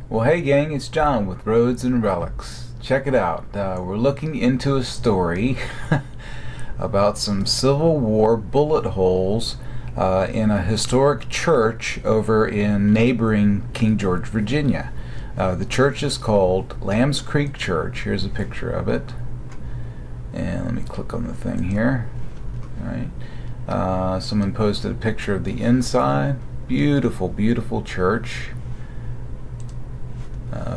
Well, hey gang, it's John with Roads and Relics. Check it out. We're looking into a story about some Civil War bullet holes in a historic church over in neighboring King George, Virginia. The church is called Lambs Creek Church. Here's a picture of it. And let me click on the thing here. Alright. Someone posted a picture of the inside. Beautiful, beautiful church.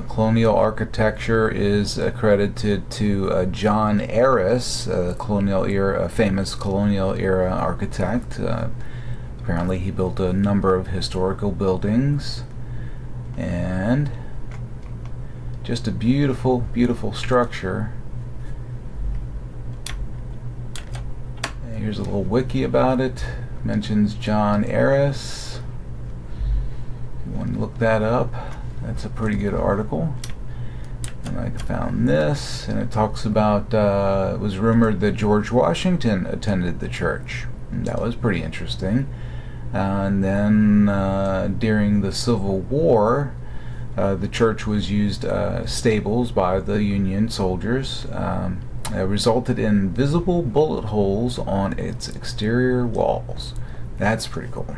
Colonial architecture is accredited to John Eris, a famous colonial era architect. Apparently he built a number of historical buildings, and just a beautiful, beautiful structure. Here's a little wiki about it. Mentions John Eris. If you want to look that up, that's a pretty good article. And I found this, and it talks about it was rumored that George Washington attended the church. And that was pretty interesting. And then during the Civil War, the church was used stables by the Union soldiers. Resulted in visible bullet holes on its exterior walls. That's pretty cool.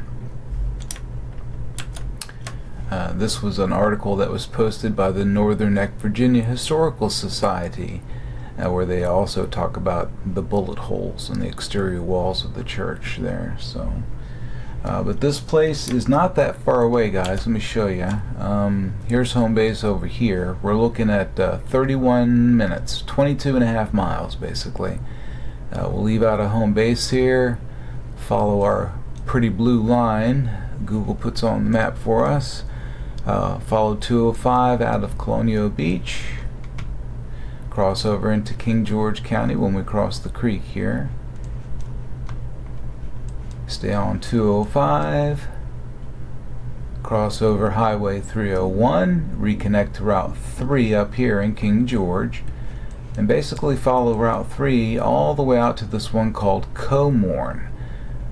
This was an article that was posted by the Northern Neck, Virginia Historical Society, where they also talk about the bullet holes in the exterior walls of the church there. So, but this place is not that far away, guys. Let me show you. Here's home base over here. We're looking at 31 minutes, 22 and a half miles, basically. We'll leave out a home base here, follow our pretty blue line Google puts on the map for us. Follow 205 out of Colonial Beach, cross over into King George County when we cross the creek here. Stay on 205, cross over Highway 301, reconnect to Route 3 up here in King George, and basically follow Route 3 all the way out to this one called Comorn.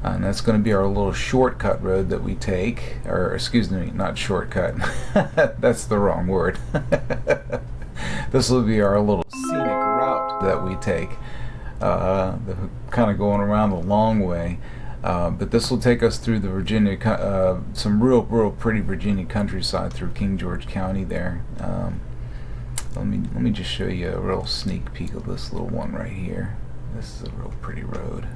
And that's going to be our little shortcut road that we take, or excuse me, not shortcut, that's the wrong word. This will be our little scenic route that we take, kind of going around the long way. But this will take us through the Virginia, some real pretty Virginia countryside through King George County there. Let me just show you a real sneak peek of this little one right here. This is a real pretty road.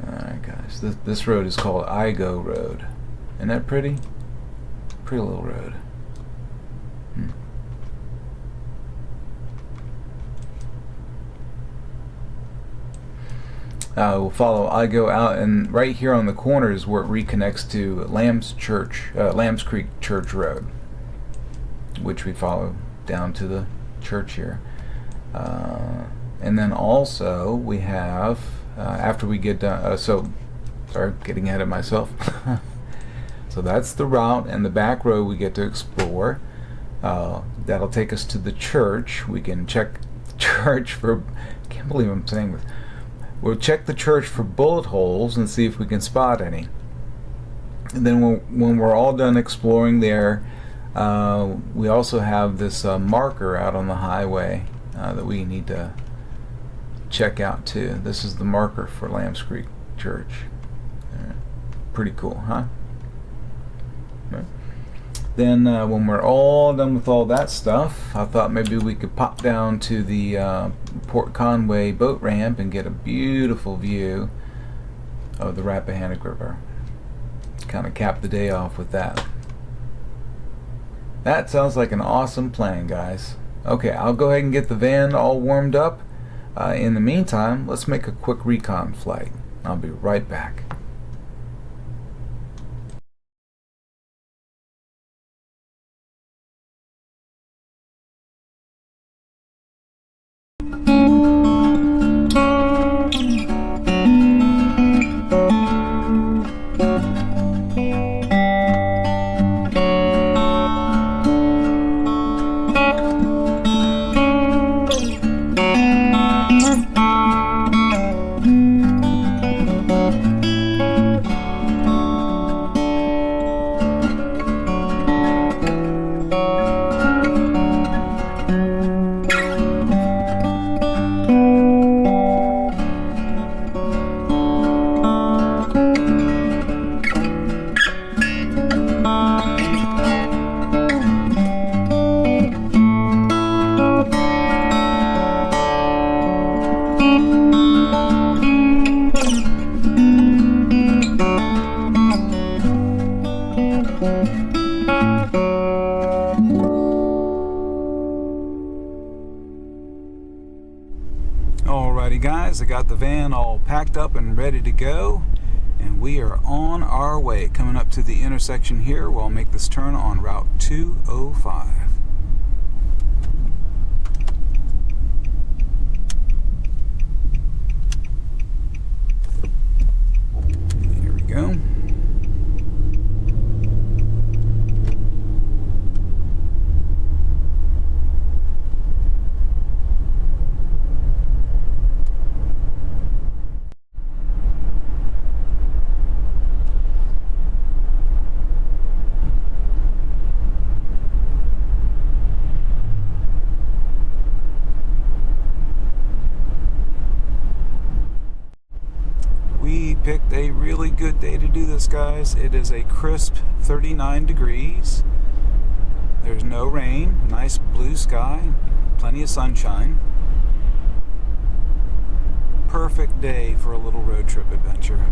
Alright guys, this road is called Igo Road. Isn't that pretty? Pretty little road. We'll follow Igo out, and right here on the corner is where it reconnects to Lambs Creek Church Road, which we follow down to the church here. And then also we have after we get done, sorry, getting ahead of myself. So that's the route, and the back road we get to explore. That'll take us to the church. We can check the church for, I can't believe I'm saying this. We'll check the church for bullet holes and see if we can spot any. And then when we're all done exploring there, we also have this marker out on the highway that we need to check out too. This is the marker for Lambs Creek Church. Pretty cool, huh? Right. Then when we're all done with all that stuff, I thought maybe we could pop down to the Port Conway boat ramp and get a beautiful view of the Rappahannock River. Kind of cap the day off with that. That sounds like an awesome plan, guys. Okay, I'll go ahead and get the van all warmed up. In the meantime, let's make a quick recon flight. I'll be right back. guys, I got the van all packed up and ready to go, and we are on our way. Coming up to the intersection here, we'll make this turn on Route 205. Here we go. We picked a really good day to do this, guys. It is a crisp 39 degrees. There's no rain, nice blue sky, plenty of sunshine. Perfect day for a little road trip adventure.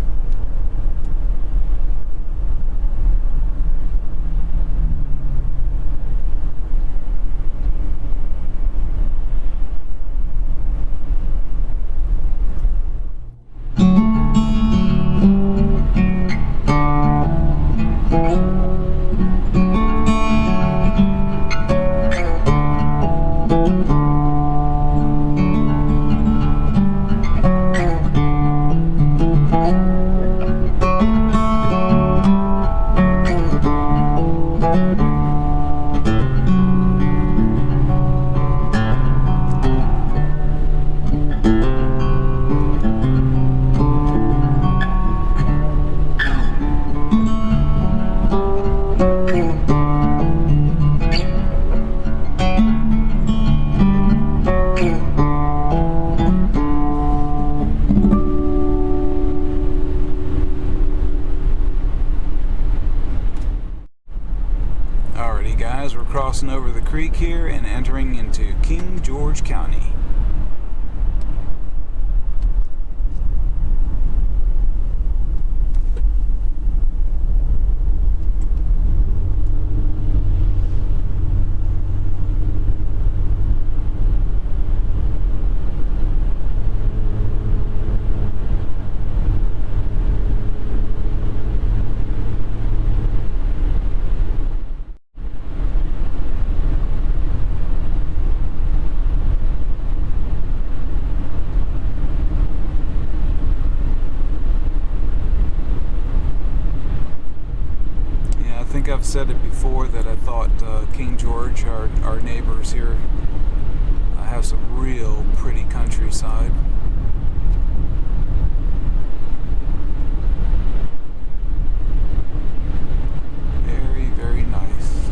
Alrighty guys, we're crossing over the creek here and entering into King George County. I think I've said it before that I thought King George, our neighbors here, have some real pretty countryside. Very, very nice.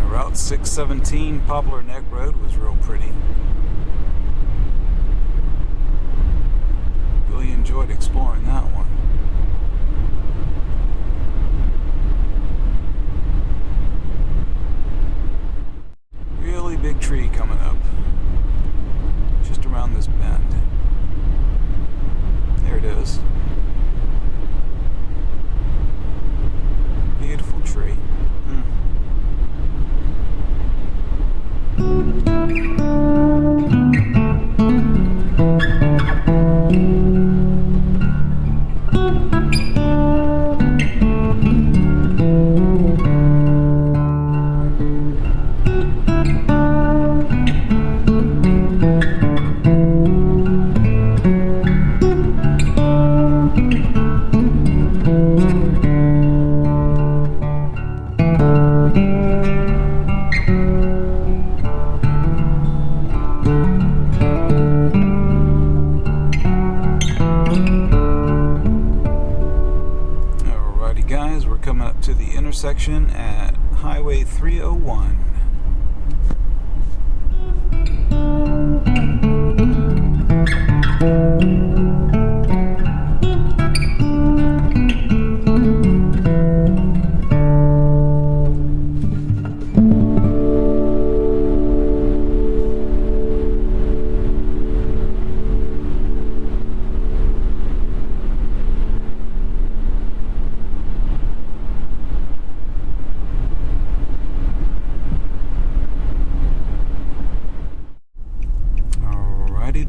Route 617 Poplar Neck Road was real pretty. Really enjoyed exploring that one. Really big tree coming up just around this bend. There it is. Beautiful tree. guys, we're coming up to the intersection at Highway 301.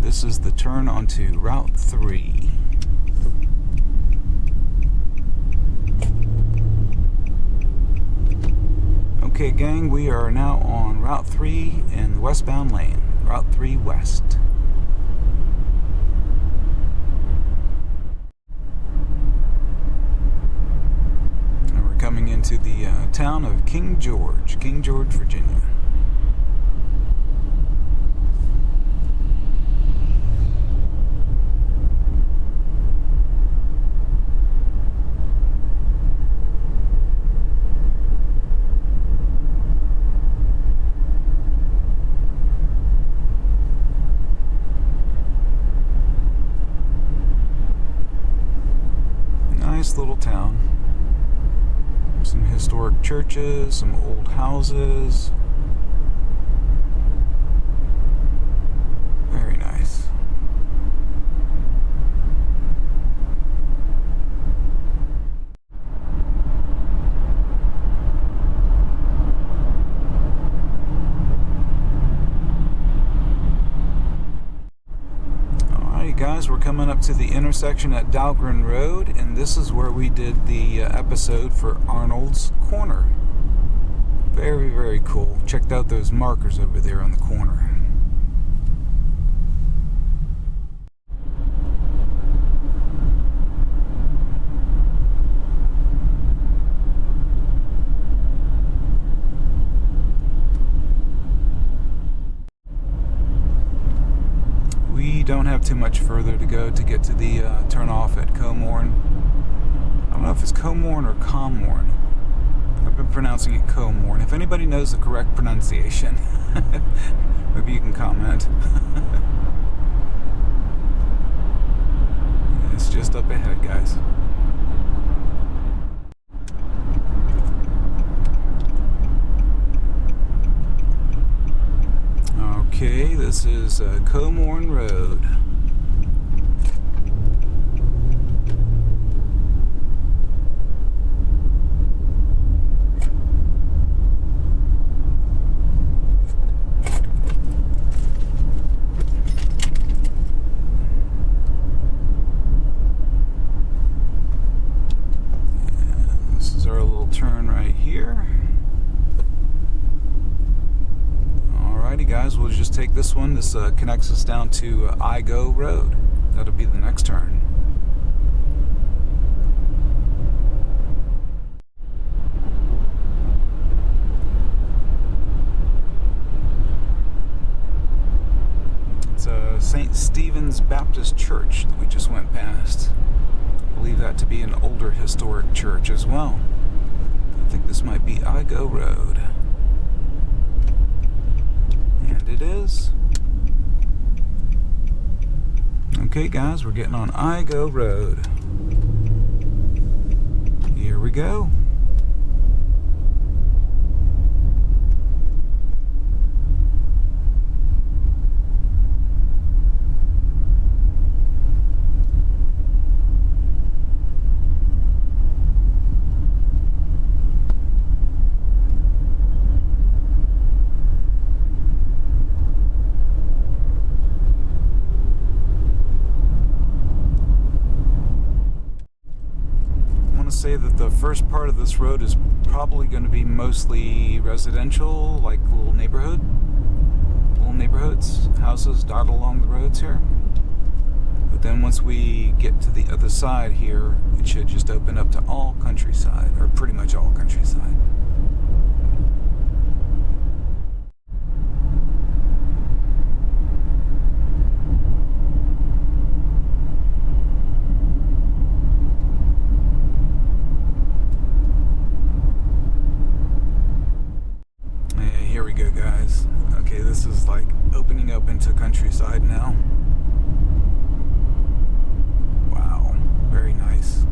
This is the turn onto Route 3. Okay, gang, we are now on Route 3 in the westbound lane. Route 3 West. And we're coming into the town of King George, Virginia. Nice little town. Some historic churches, some old houses. Very nice. Guys, we're coming up to the intersection at Dahlgren Road, and this is where we did the episode for Arnold's Corner. Very, very cool. Checked out those markers over there on the corner. Don't have too much further to go to get to the turnoff at Comorn. I don't know if it's Comorn or Comorn. I've been pronouncing it Comorn. If anybody knows the correct pronunciation, maybe you can comment. It's just up ahead, guys. Okay, this is Comorn Road. And this is our little turn right here. Alrighty guys, we'll just take this one. This connects us down to Igo Road. That'll be the next turn. It's St. Stephen's Baptist Church that we just went past. I believe that to be an older historic church as well. I think this might be Igo Road. And it is. Okay guys, we're getting on Igo Road. Here we go. Say that the first part of this road is probably going to be mostly residential, like little neighborhoods, houses dotted along the roads here. But then once we get to the other side here, it should just open up to all countryside, or pretty much all countryside. countryside now. Wow, very nice.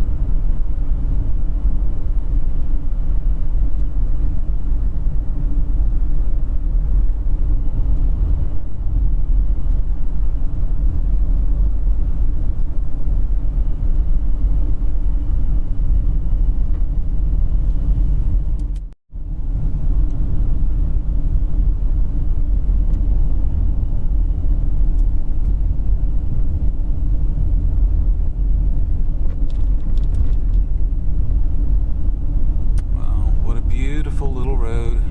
Beautiful little road.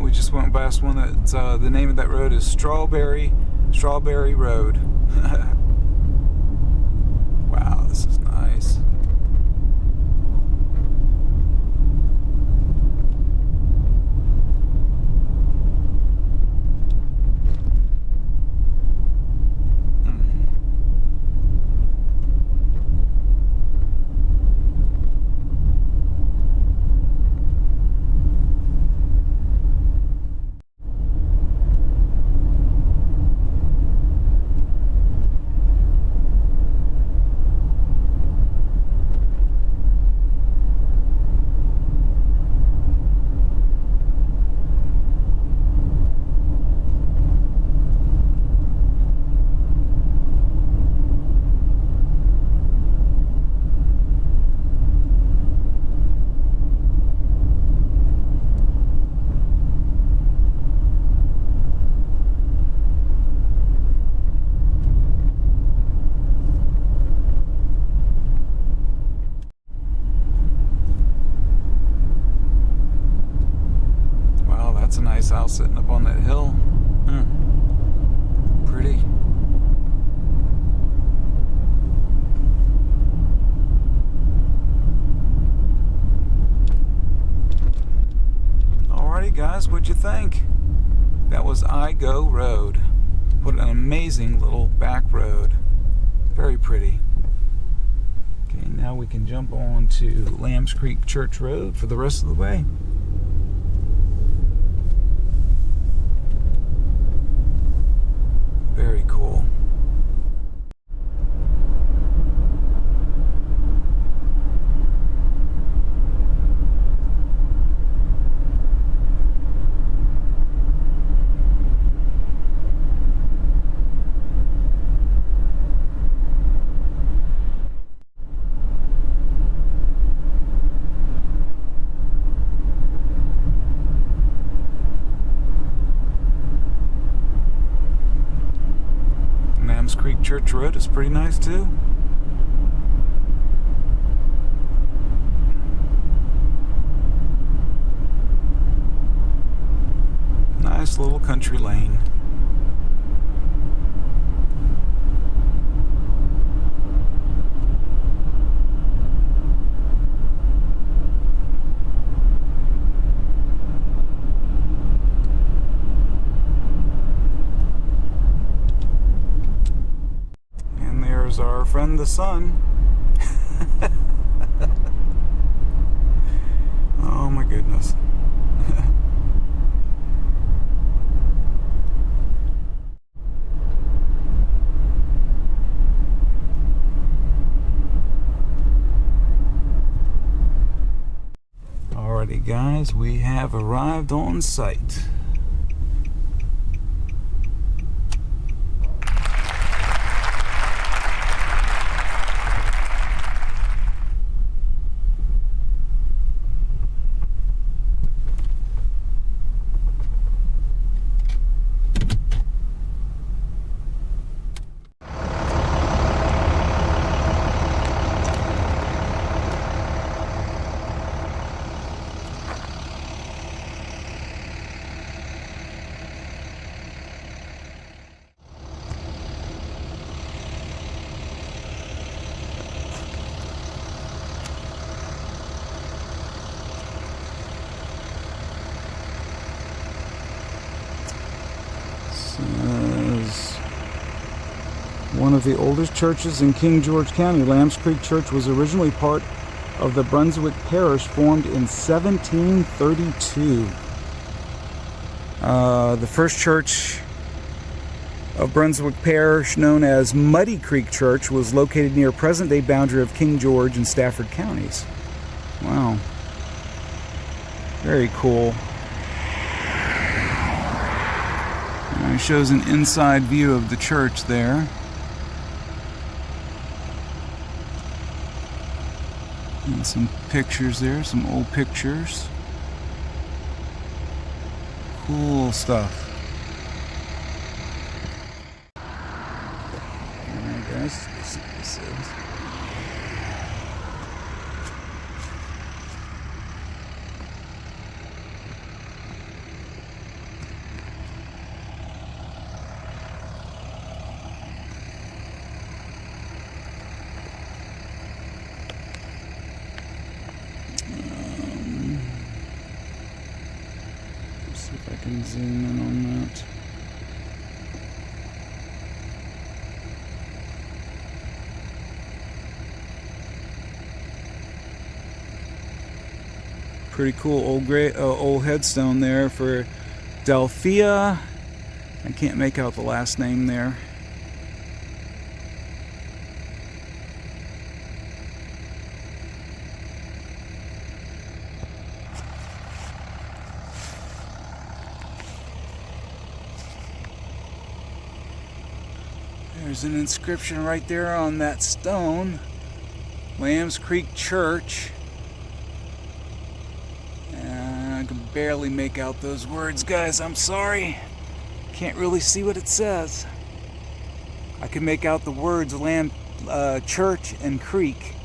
We just went past one that's the name of that road is Strawberry Road. Wow, this is nice. That's a nice house sitting up on that hill. Pretty. Alrighty guys, what'd you think? That was I Go Road. What an amazing little back road. Very pretty. Okay, now we can jump on to Lambs Creek Church Road for the rest of the way. Very cool. Creek Church Road is pretty nice too. Nice little country lane. Our friend the sun. Oh my goodness. Alrighty guys, we have arrived on site. Is one of the oldest churches in King George County. Lambs Creek Church was originally part of the Brunswick Parish formed in 1732. The first church of Brunswick Parish, known as Muddy Creek Church, was located near present-day boundary of King George and Stafford counties. Wow. Very cool. And it shows an inside view of the church there. And some pictures there, some old pictures. Cool stuff. Alright guys, let's see what this is. Let's see if I can zoom in on that. Pretty cool old headstone there for Delphia. I can't make out the last name there. There's an inscription right there on that stone. Lambs Creek Church. I can barely make out those words, guys. I'm sorry. Can't really see what it says. I can make out the words Lamb Church and Creek.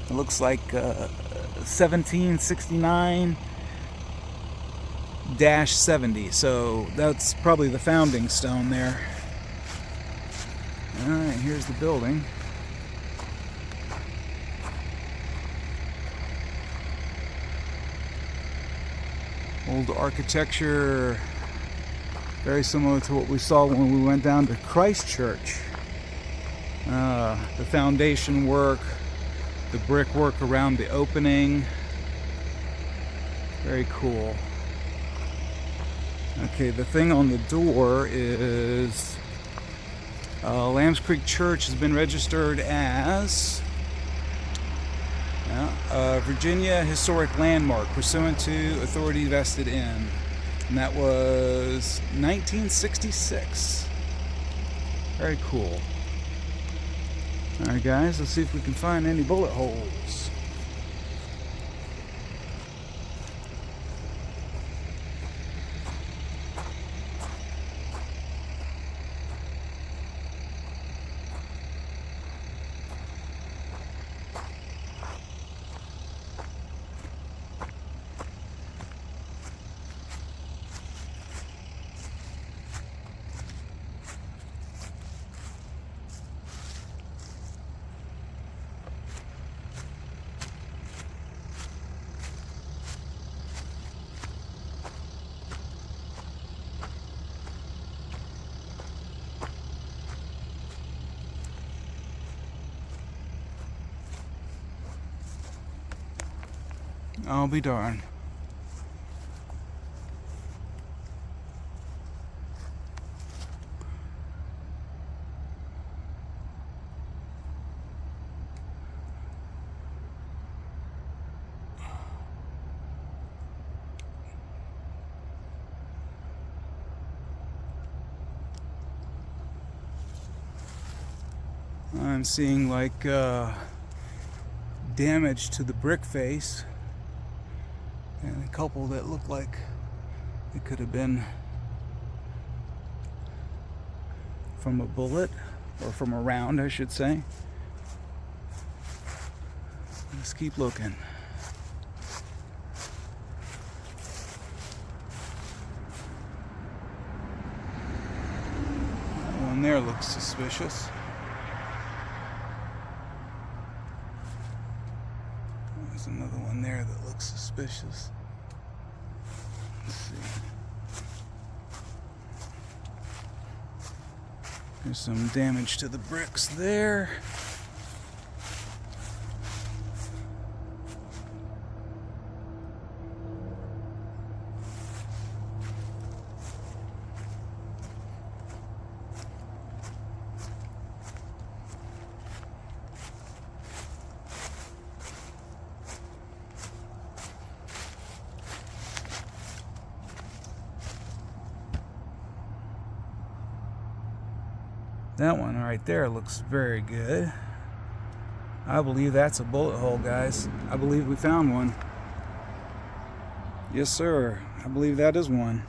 It looks like 1769-70. So that's probably the founding stone there. Alright, here's the building. Old architecture, very similar to what we saw when we went down to Christchurch. The foundation work, the brickwork around the opening, very cool. Okay, the thing on the door is Lambs Creek Church has been registered as Virginia Historic Landmark pursuant to authority vested in, and that was 1966. Very cool. Alright guys, let's see if we can find any bullet holes. I'll be darned. I'm seeing like damage to the brick face. And a couple that look like it could have been from a bullet, or from a round, I should say. Let's keep looking. That one there looks suspicious. There's another one there that looks suspicious. Let's see. There's some damage to the bricks there. That one right there looks very good. I believe that's a bullet hole, guys. I believe we found one. Yes, sir. I believe that is one.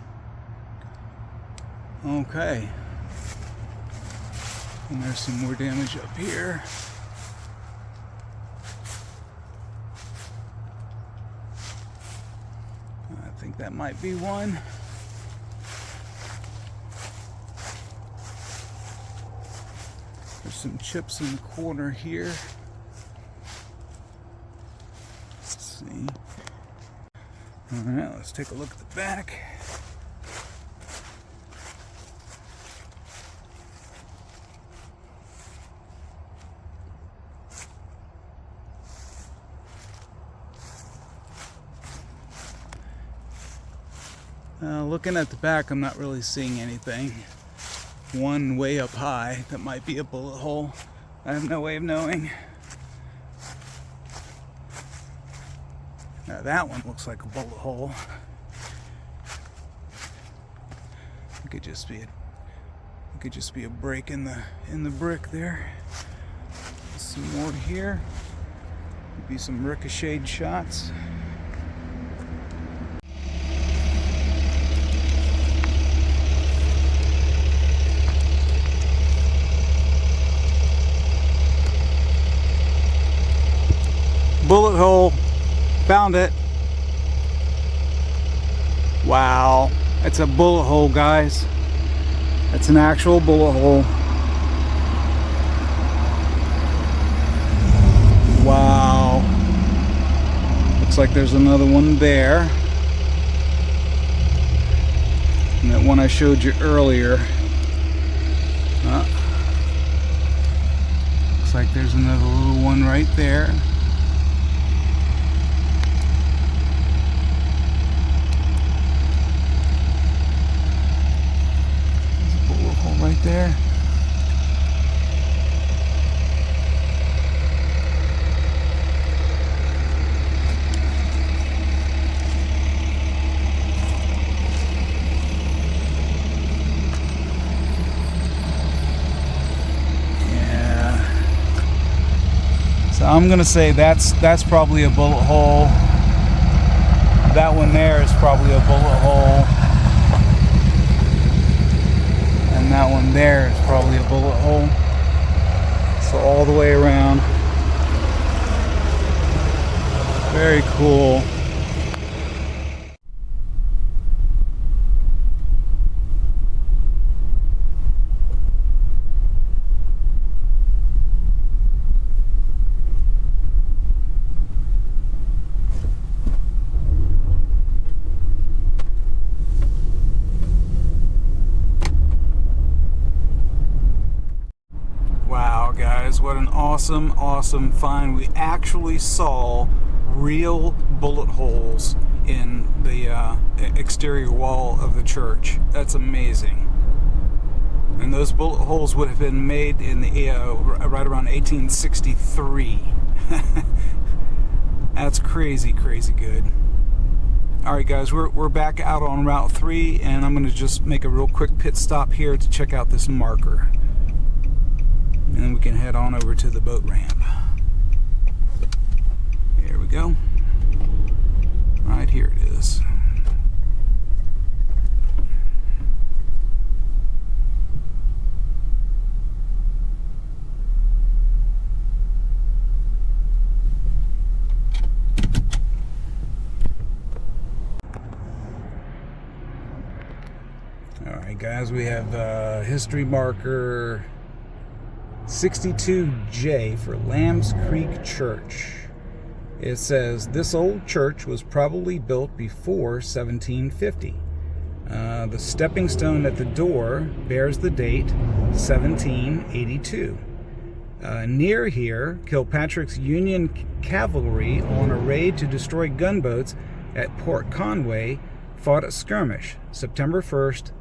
Okay. And there's some more damage up here. I think that might be one. There's some chips in the corner here. Let's see. Alright, let's take a look at the back. Looking at the back, I'm not really seeing anything. One way up high that might be a bullet hole. I have no way of knowing. Now that one looks like a bullet hole. It could just be a break in the brick there. Some more here. Could be some ricocheted shots. Bullet hole. Found it. Wow. That's a bullet hole, guys. That's an actual bullet hole. Wow. Looks like there's another one there. And that one I showed you earlier. Looks like there's another little one right there. Right there. Yeah. So I'm gonna say that's probably a bullet hole. That one there is probably a bullet hole. And that one there is probably a bullet hole. So all the way around. Very cool. What an awesome find. We actually saw real bullet holes in the exterior wall of the church. That's amazing. And those bullet holes would have been made in the right around 1863. That's crazy good. Alright guys, we're back out on Route 3, and I'm going to just make a real quick pit stop here to check out this marker. And then we can head on over to the boat ramp. Here we go. Right here it is. Alright guys, we have history marker 62J for Lambs Creek Church. It says, this old church was probably built before 1750. The stepping stone at the door bears the date 1782. Near here, Kilpatrick's Union cavalry on a raid to destroy gunboats at Port Conway fought a skirmish, September 1st,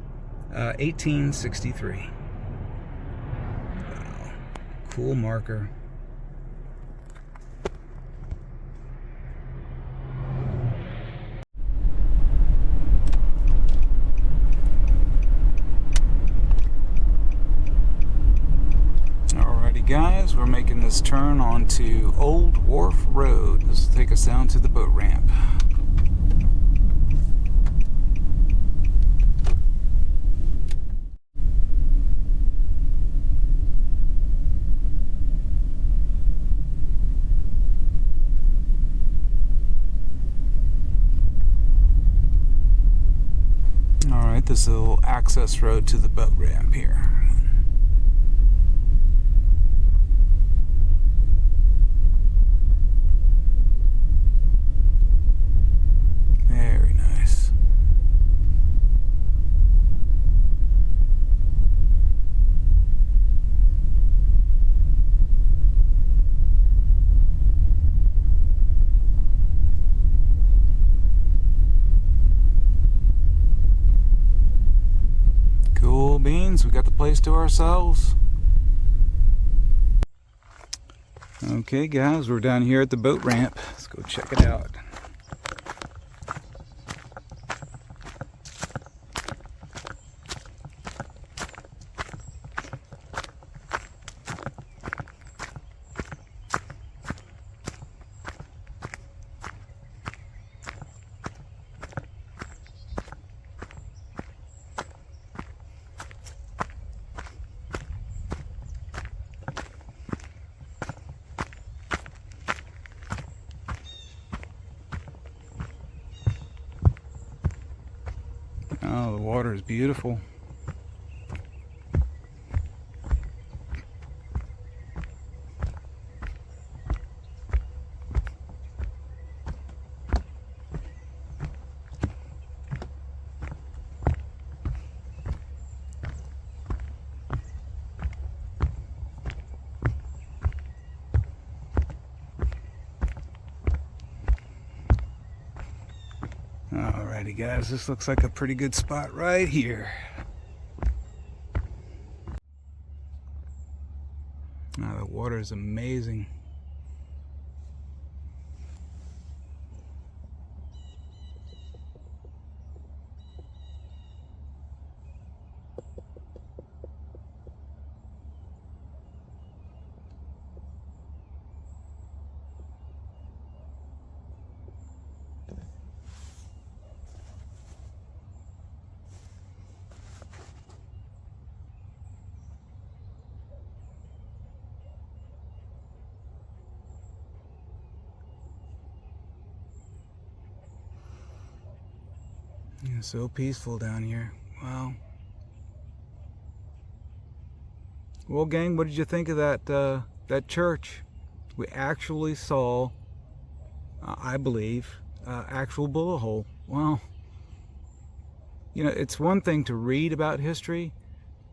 1863. Cool marker. guys, we're making this turn onto Old Wharf Road. This will take us down to the boat ramp. Alright, this little access road to the boat ramp here. Very nice. Cool beans, we got the place to ourselves. Okay guys, we're down here at the boat ramp. Let's go check it out. Oh, the water is beautiful. Alrighty guys, this looks like a pretty good spot right here. Oh, the water is amazing. Yeah, so peaceful down here. Wow. Well, gang, what did you think of that church? We actually saw, I believe, actual bullet hole. Wow. You know, it's one thing to read about history,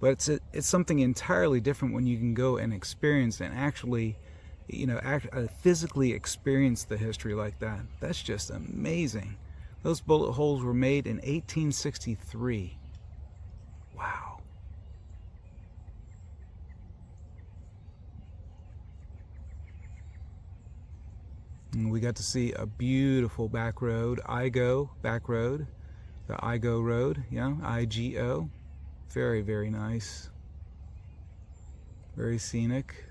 but it's something entirely different when you can go and experience and actually, you know, physically experience the history like that. That's just amazing. Those bullet holes were made in 1863. Wow. And we got to see a beautiful back road, back road, the Igo road, yeah, I-G-O. Very, very nice. Very scenic.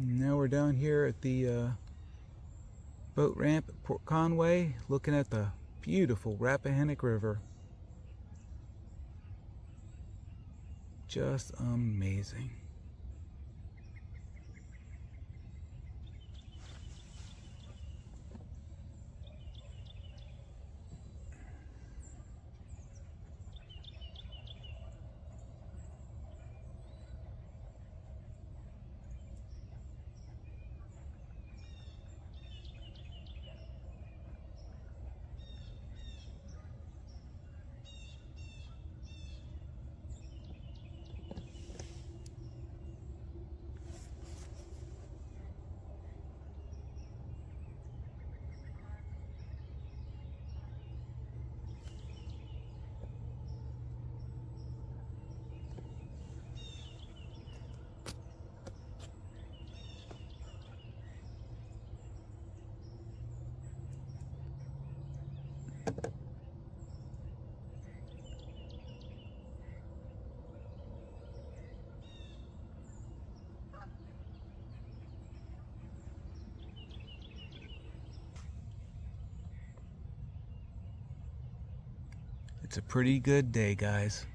Now we're down here at the boat ramp at Port Conway, looking at the beautiful Rappahannock River. Just amazing. It's a pretty good day, guys.